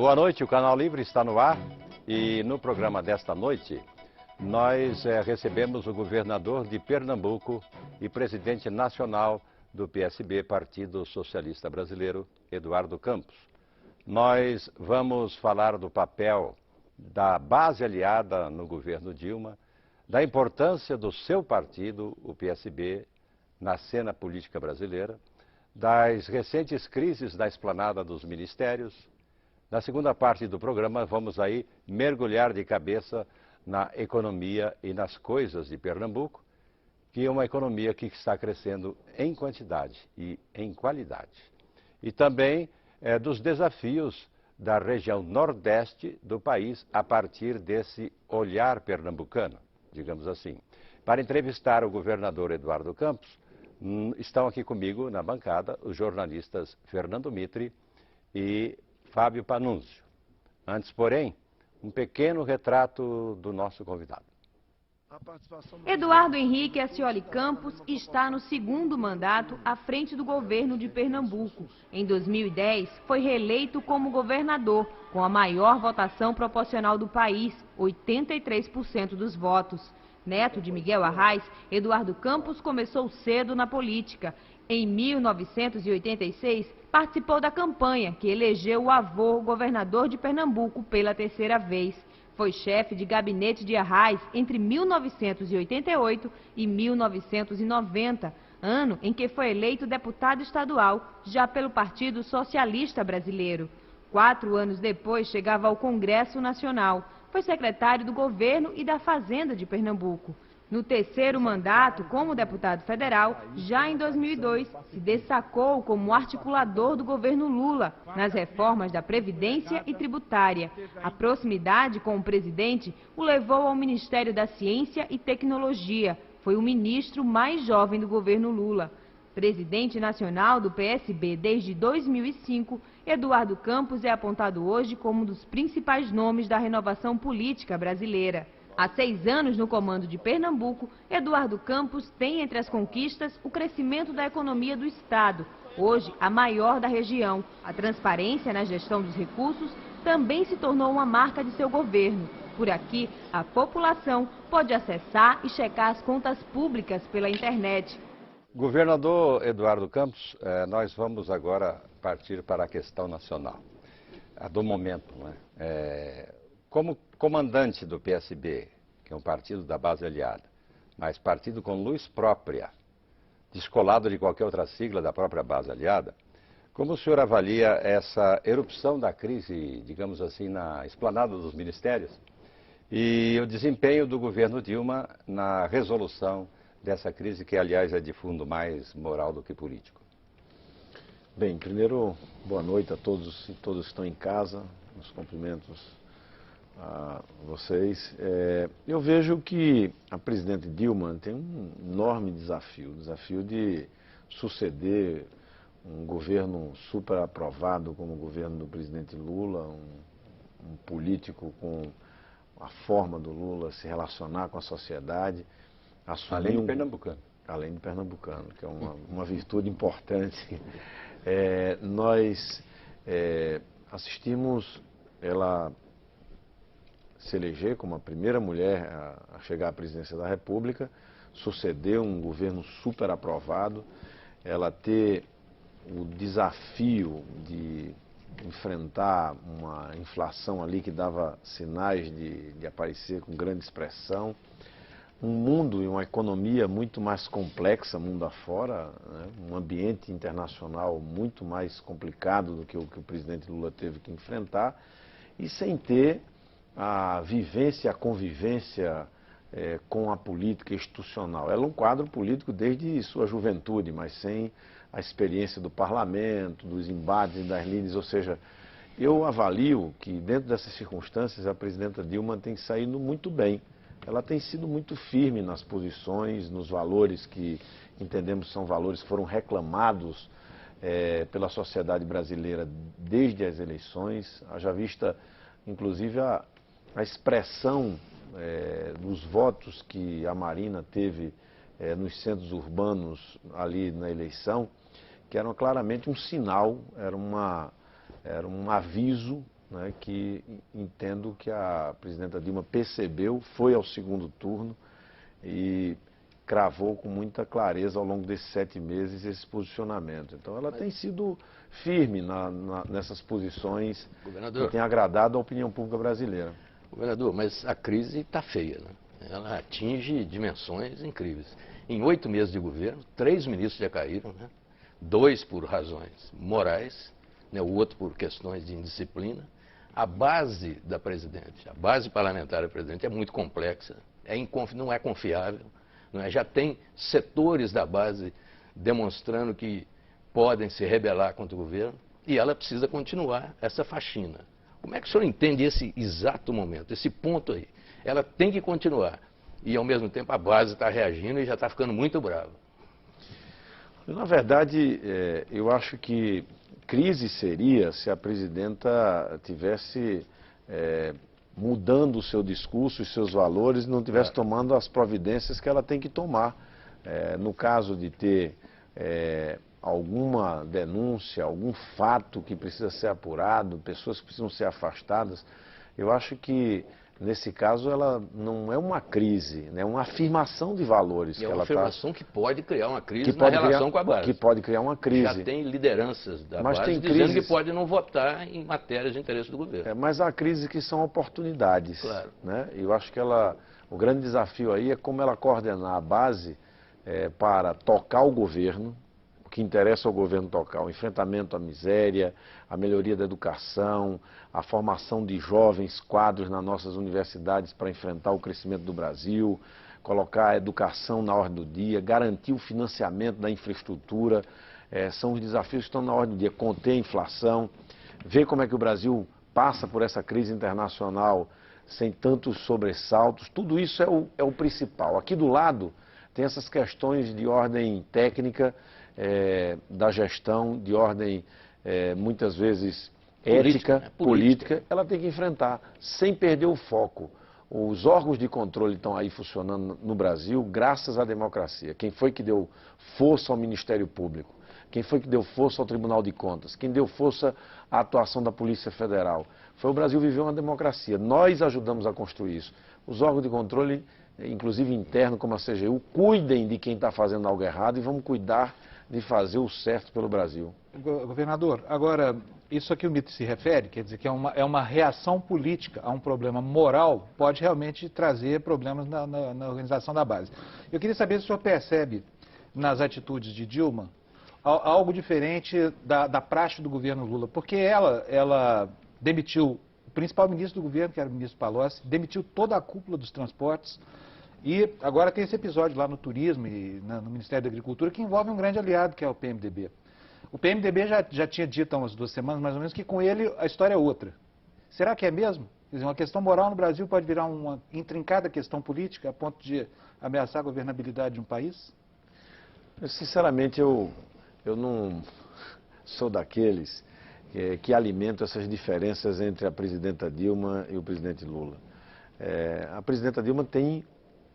Boa noite, o Canal Livre está no ar e no programa desta noite nós recebemos o governador de Pernambuco e presidente nacional do PSB, Partido Socialista Brasileiro, Eduardo Campos. Nós vamos falar do papel da base aliada no governo Dilma, da importância do seu partido, o PSB, na cena política brasileira, das recentes crises da esplanada dos ministérios. Na segunda parte do programa, vamos aí mergulhar de cabeça na economia e nas coisas de Pernambuco, que é uma economia que está crescendo em quantidade e em qualidade. E também dos desafios da região nordeste do país a partir desse olhar pernambucano, digamos assim. Para entrevistar o governador Eduardo Campos, estão aqui comigo na bancada os jornalistas Fernando Mitre e Fábio Panunzio. Antes, porém, um pequeno retrato do nosso convidado. Eduardo Henrique Ascioli Campos está no segundo mandato à frente do governo de Pernambuco. Em 2010, foi reeleito como governador, com a maior votação proporcional do país, 83% dos votos. Neto de Miguel Arraes, Eduardo Campos começou cedo na política. Em 1986, participou da campanha que elegeu o avô governador de Pernambuco pela terceira vez. Foi chefe de gabinete de Arraes entre 1988 e 1990, ano em que foi eleito deputado estadual, já pelo Partido Socialista Brasileiro. 4 anos depois, chegava ao Congresso Nacional. Foi secretário do Governo e da Fazenda de Pernambuco. No terceiro mandato, como deputado federal, já em 2002, se destacou como articulador do governo Lula nas reformas da Previdência e Tributária. A proximidade com o presidente o levou ao Ministério da Ciência e Tecnologia. Foi o ministro mais jovem do governo Lula. Presidente nacional do PSB desde 2005, Eduardo Campos é apontado hoje como um dos principais nomes da renovação política brasileira. Há 6 anos no comando de Pernambuco, Eduardo Campos tem entre as conquistas o crescimento da economia do estado, hoje a maior da região. A transparência na gestão dos recursos também se tornou uma marca de seu governo. Por aqui, a população pode acessar e checar as contas públicas pela internet. Governador Eduardo Campos, nós vamos agora partir para a questão nacional, a do momento, né? Como comandante do PSB, que é um partido da base aliada, mas partido com luz própria, descolado de qualquer outra sigla da própria base aliada, como o senhor avalia essa erupção da crise, digamos assim, na esplanada dos ministérios e o desempenho do governo Dilma na resolução dessa crise, que aliás é de fundo mais moral do que político? Bem, primeiro, boa noite a todos e todas que estão em casa, os cumprimentos a vocês. Eu vejo que a presidente Dilma tem um enorme desafio, o desafio de suceder um governo super aprovado como o governo do presidente Lula, um político com a forma do Lula se relacionar com a sociedade. Além de pernambucano. Além de pernambucano, que é uma virtude importante. Nós assistimos ela se eleger como a primeira mulher a chegar à presidência da República, sucedeu um governo super aprovado, ela ter o desafio de enfrentar uma inflação ali que dava sinais de aparecer com grande expressão, um mundo e uma economia muito mais complexa, mundo afora, né? Um ambiente internacional muito mais complicado do que o presidente Lula teve que enfrentar, e sem ter a vivência, a convivência com a política institucional. Ela é um quadro político desde sua juventude, mas sem a experiência do parlamento, dos embates e das lides, ou seja, eu avalio que dentro dessas circunstâncias a presidenta Dilma tem saído muito bem. Ela tem sido muito firme nas posições, nos valores que entendemos são valores que foram reclamados pela sociedade brasileira desde as eleições, haja vista inclusive a expressão dos votos que a Marina teve nos centros urbanos ali na eleição, que eram claramente um sinal, era um aviso né, que entendo que a presidenta Dilma percebeu, foi ao segundo turno e cravou com muita clareza ao longo desses 7 meses esse posicionamento. Então ela tem sido firme nessas posições que tem agradado a opinião pública brasileira. Governador, mas a crise está feia, né? Ela atinge dimensões incríveis. Em 8 meses de governo, 3 ministros já caíram, né? 2 por razões morais, né? O outro por questões de indisciplina. A base da presidente, a base parlamentar da presidente é muito complexa, não é confiável, não é? Já tem setores da base demonstrando que podem se rebelar contra o governo e ela precisa continuar essa faxina. Como é que o senhor entende esse exato momento, esse ponto aí? Ela tem que continuar e, ao mesmo tempo, a base está reagindo e já está ficando muito brava. Na verdade, eu acho que crise seria se a presidenta tivesse mudando o seu discurso e seus valores e não estivesse tomando as providências que ela tem que tomar. No caso de ter alguma denúncia, algum fato que precisa ser apurado, pessoas que precisam ser afastadas, eu acho que, nesse caso, ela não é uma crise, né? É uma afirmação de valores. E é uma afirmação que pode criar uma crise na relação com a base. Que pode criar uma crise. Já tem lideranças da base dizendo que pode não votar em matérias de interesse do governo. Mas há crises que são oportunidades. Claro. Né? Eu acho que o grande desafio aí é como ela coordenar a base para tocar o governo, o que interessa ao governo tocar, o enfrentamento à miséria, a melhoria da educação, a formação de jovens quadros nas nossas universidades para enfrentar o crescimento do Brasil, colocar a educação na ordem do dia, garantir o financiamento da infraestrutura, são os desafios que estão na ordem do dia, conter a inflação, ver como é que o Brasil passa por essa crise internacional sem tantos sobressaltos, tudo isso é o principal. Aqui do lado tem essas questões de ordem técnica, da gestão, de ordem muitas vezes ética, política, ela tem que enfrentar, sem perder o foco. Os órgãos de controle estão aí funcionando no Brasil graças à democracia. Quem foi que deu força ao Ministério Público? Quem foi que deu força ao Tribunal de Contas? Quem deu força à atuação da Polícia Federal? Foi o Brasil viver uma democracia. Nós ajudamos a construir isso. Os órgãos de controle, inclusive interno, como a CGU, cuidem de quem está fazendo algo errado e vamos cuidar de fazer o certo pelo Brasil. Governador, agora, isso aqui o mito se refere, quer dizer que é uma reação política a um problema moral, pode realmente trazer problemas na organização da base. Eu queria saber se o senhor percebe nas atitudes de Dilma algo diferente da praxe do governo Lula, porque ela demitiu o principal ministro do governo, que era o ministro Palocci, demitiu toda a cúpula dos transportes. E agora tem esse episódio lá no turismo e no Ministério da Agricultura que envolve um grande aliado, que é o PMDB. O PMDB já tinha dito há umas 2 semanas, mais ou menos, que com ele a história é outra. Será que é mesmo? Quer dizer, uma questão moral no Brasil pode virar uma intrincada questão política a ponto de ameaçar a governabilidade de um país? Sinceramente, eu não sou daqueles que alimentam essas diferenças entre a presidenta Dilma e o presidente Lula. A presidenta Dilma tem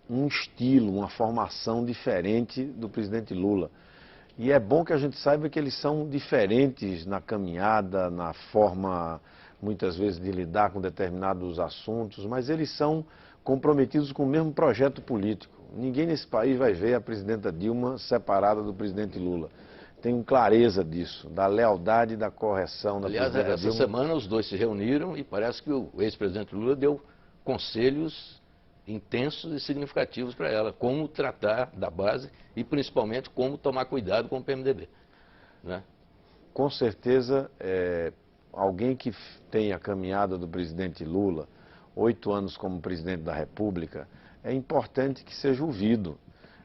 um estilo, uma formação diferente do presidente Lula. E é bom que a gente saiba que eles são diferentes na caminhada, na forma, muitas vezes, de lidar com determinados assuntos, mas eles são comprometidos com o mesmo projeto político. Ninguém nesse país vai ver a presidenta Dilma separada do presidente Lula. Tenho clareza disso, da lealdade e da correção da presidenta Dilma. Aliás, essa semana os dois se reuniram e parece que o ex-presidente Lula deu conselhos intensos e significativos para ela, como tratar da base e principalmente como tomar cuidado com o PMDB. Né? Com certeza, alguém que tem a caminhada do presidente Lula, 8 anos como presidente da República, é importante que seja ouvido.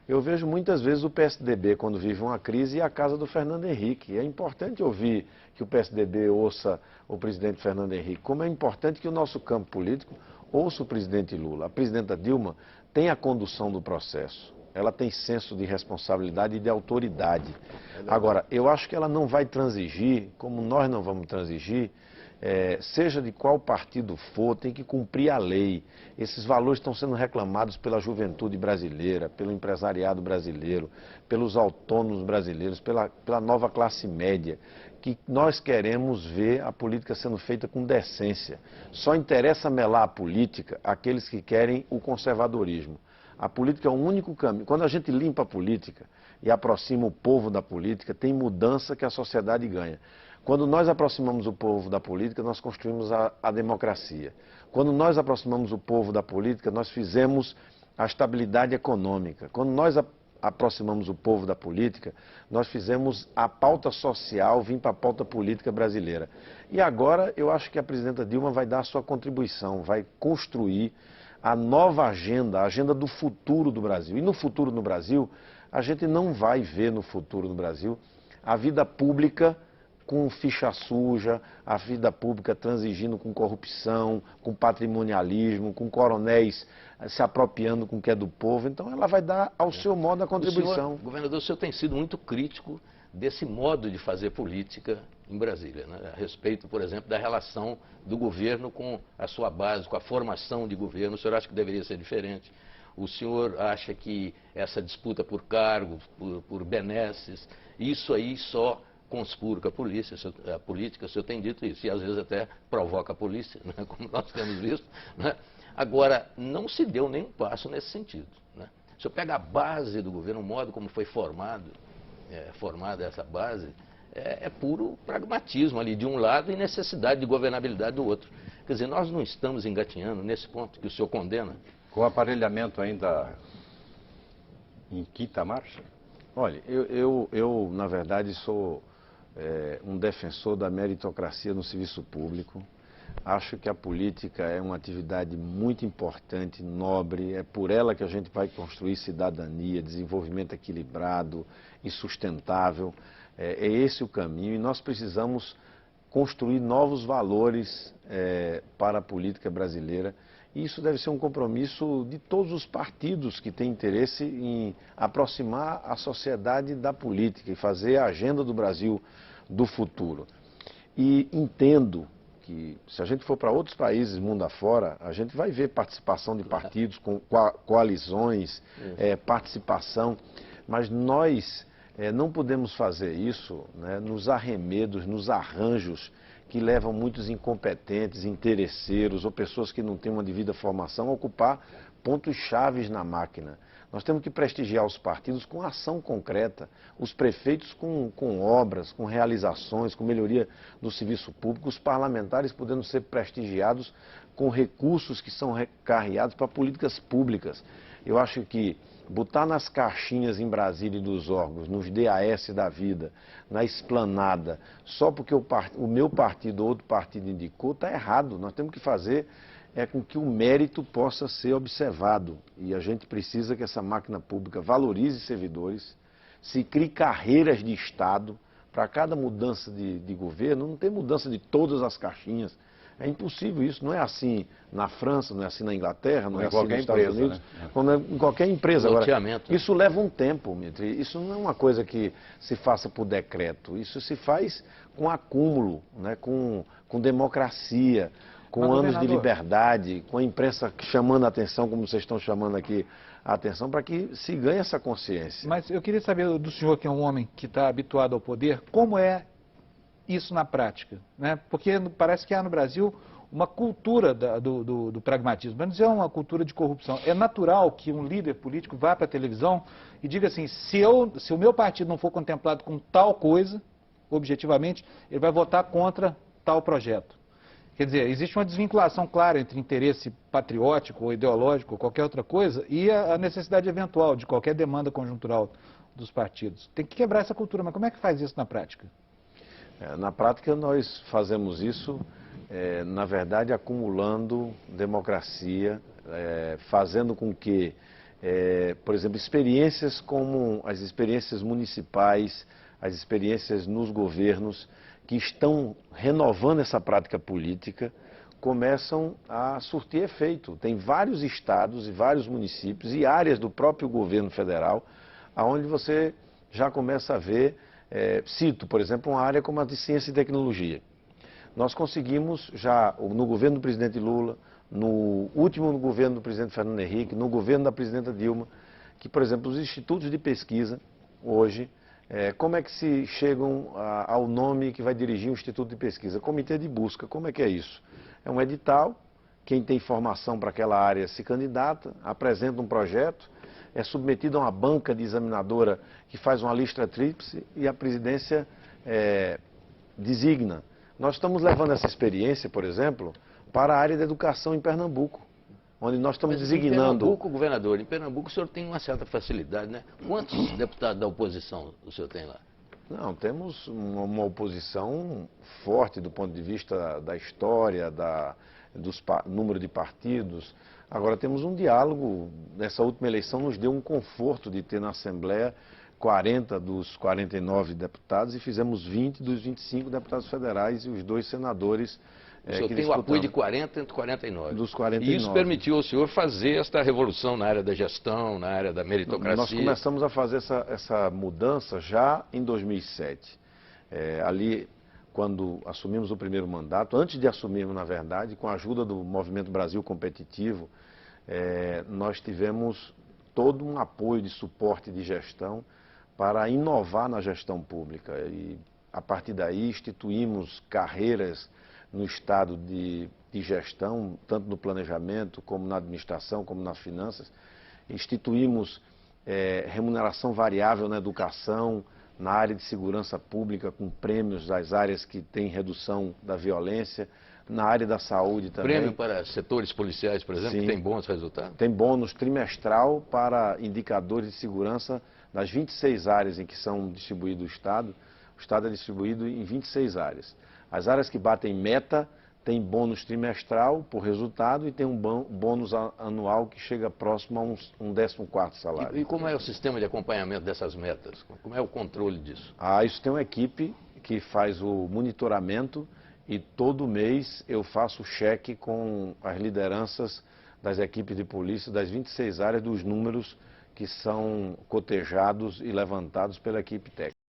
Eu vejo muitas vezes o PSDB, quando vive uma crise, ir à casa do Fernando Henrique. É importante ouvir que o PSDB ouça o presidente Fernando Henrique, como é importante que o nosso campo político ouça o presidente Lula. A presidenta Dilma tem a condução do processo. ela tem senso de responsabilidade e de autoridade. Agora, eu acho que ela não vai transigir, como nós não vamos transigir, seja de qual partido for, tem que cumprir a lei. Esses valores estão sendo reclamados pela juventude brasileira, pelo empresariado brasileiro, pelos autônomos brasileiros, pela nova classe média, que nós queremos ver a política sendo feita com decência. Só interessa melar a política aqueles que querem o conservadorismo. A política é o único caminho. Quando a gente limpa a política e aproxima o povo da política, tem mudança que a sociedade ganha. Quando nós aproximamos o povo da política, nós construímos a democracia. Quando nós aproximamos o povo da política, nós fizemos a estabilidade econômica. Quando nós aproximamos o povo da política, nós fizemos a pauta social vir para a pauta política brasileira. E agora eu acho que a presidenta Dilma vai dar a sua contribuição, vai construir a nova agenda, a agenda do futuro do Brasil. E no futuro no Brasil, a gente não vai ver no futuro no Brasil a vida pública com ficha suja, a vida pública transigindo com corrupção, com patrimonialismo, com coronéis se apropriando com o que é do povo. Então ela vai dar ao seu modo a contribuição. Governador, o senhor tem sido muito crítico desse modo de fazer política em Brasília, né? A respeito, por exemplo, da relação do governo com a sua base, com a formação de governo. O senhor acha que deveria ser diferente? O senhor acha que essa disputa por cargos, por benesses, isso aí só conspura com a política, o senhor tem dito isso, e às vezes até provoca a polícia, né, como nós temos visto, né? Agora, não se deu nenhum passo nesse sentido, né? Se o senhor pega a base do governo, o modo como foi formada essa base, é puro pragmatismo ali de um lado e necessidade de governabilidade do outro. Quer dizer, nós não estamos engatinhando nesse ponto que o senhor condena? Com o aparelhamento ainda em quinta marcha? Olha, eu na verdade, sou um defensor da meritocracia no serviço público. Acho que a política é uma atividade muito importante, nobre, é por ela que a gente vai construir cidadania, desenvolvimento equilibrado e sustentável. É esse o caminho e nós precisamos construir novos valores para a política brasileira. E isso deve ser um compromisso de todos os partidos que têm interesse em aproximar a sociedade da política e fazer a agenda do Brasil do futuro. E entendo que, se a gente for para outros países, mundo afora, a gente vai ver participação de partidos, com coalizões, participação, mas nós não podemos fazer isso, né, nos arremedos, nos arranjos que levam muitos incompetentes, interesseiros ou pessoas que não têm uma devida formação a ocupar pontos chaves na máquina. Nós temos que prestigiar os partidos com ação concreta, os prefeitos com obras, com realizações, com melhoria do serviço público, os parlamentares podendo ser prestigiados com recursos que são recarreados para políticas públicas. Eu acho que botar nas caixinhas em Brasília e dos órgãos, nos DAS da vida, na esplanada, só porque o meu partido ou outro partido indicou, está errado. Nós temos que fazer com que o mérito possa ser observado. E a gente precisa que essa máquina pública valorize servidores, se crie carreiras de Estado. Para cada mudança de governo, não tem mudança de todas as caixinhas. É impossível isso, não é assim na França, não é assim na Inglaterra, não é assim nos Estados Unidos, né? Em qualquer empresa. Agora, isso leva um tempo, Mitri. Isso não é uma coisa que se faça por decreto, isso se faz com acúmulo, né? com democracia, com anos de liberdade, com a imprensa chamando a atenção, como vocês estão chamando aqui a atenção, para que se ganhe essa consciência. Mas eu queria saber do senhor, que é um homem que está habituado ao poder, como é isso na prática, né? Porque parece que há no Brasil uma cultura do pragmatismo, mas não é uma cultura de corrupção. É natural que um líder político vá para a televisão e diga assim, se o meu partido não for contemplado com tal coisa, objetivamente, ele vai votar contra tal projeto. Quer dizer, existe uma desvinculação clara entre interesse patriótico ou ideológico ou qualquer outra coisa e a necessidade eventual de qualquer demanda conjuntural dos partidos. Tem que quebrar essa cultura, mas como é que faz isso na prática? Na prática, nós fazemos isso, na verdade, acumulando democracia, fazendo com que, por exemplo, experiências como as experiências municipais, as experiências nos governos, que estão renovando essa prática política começam a surtir efeito. Tem vários estados e vários municípios e áreas do próprio governo federal onde você já começa a ver, cito, por exemplo, uma área como a de ciência e tecnologia. Nós conseguimos já, no governo do presidente Lula, no último governo do presidente Fernando Henrique, no governo da presidenta Dilma, que, por exemplo, os institutos de pesquisa, hoje, como é que se chegam ao nome que vai dirigir um instituto de pesquisa? Comitê de busca. Como é que é isso? É um edital, quem tem formação para aquela área se candidata, apresenta um projeto, é submetido a uma banca de examinadora que faz uma lista tríplice e a presidência designa. Nós estamos levando essa experiência, por exemplo, para a área da educação em Pernambuco, onde nós estamos designando... Em Pernambuco, governador, em Pernambuco o senhor tem uma certa facilidade, né? Quantos deputados da oposição o senhor tem lá? Não, temos uma oposição forte do ponto de vista da história, do número de partidos. Agora temos um diálogo, nessa última eleição nos deu um conforto de ter na Assembleia 40 dos 49 deputados e fizemos 20 dos 25 deputados federais e os 2 senadores o senhor tem o apoio de 40 entre 49. Dos 49. E isso permitiu ao senhor fazer esta revolução na área da gestão, na área da meritocracia? Nós começamos a fazer essa mudança já em 2007. Ali, quando assumimos o primeiro mandato, antes de assumirmos, na verdade, com a ajuda do Movimento Brasil Competitivo, nós tivemos todo um apoio de suporte de gestão para inovar na gestão pública. E, a partir daí, instituímos carreiras no estado de gestão, tanto no planejamento, como na administração, como nas finanças. Instituímos remuneração variável na educação, na área de segurança pública, com prêmios das áreas que têm redução da violência, na área da saúde também. Prêmio para setores policiais, por exemplo, Sim, que tem bons resultados? Tem bônus trimestral para indicadores de segurança das 26 áreas em que são distribuídos o Estado. O Estado é distribuído em 26 áreas. As áreas que batem meta têm bônus trimestral por resultado e tem um bônus anual que chega próximo a um 14º salário. E como é o sistema de acompanhamento dessas metas? Como é o controle disso? Isso tem uma equipe que faz o monitoramento e todo mês eu faço cheque com as lideranças das equipes de polícia das 26 áreas dos números que são cotejados e levantados pela equipe técnica.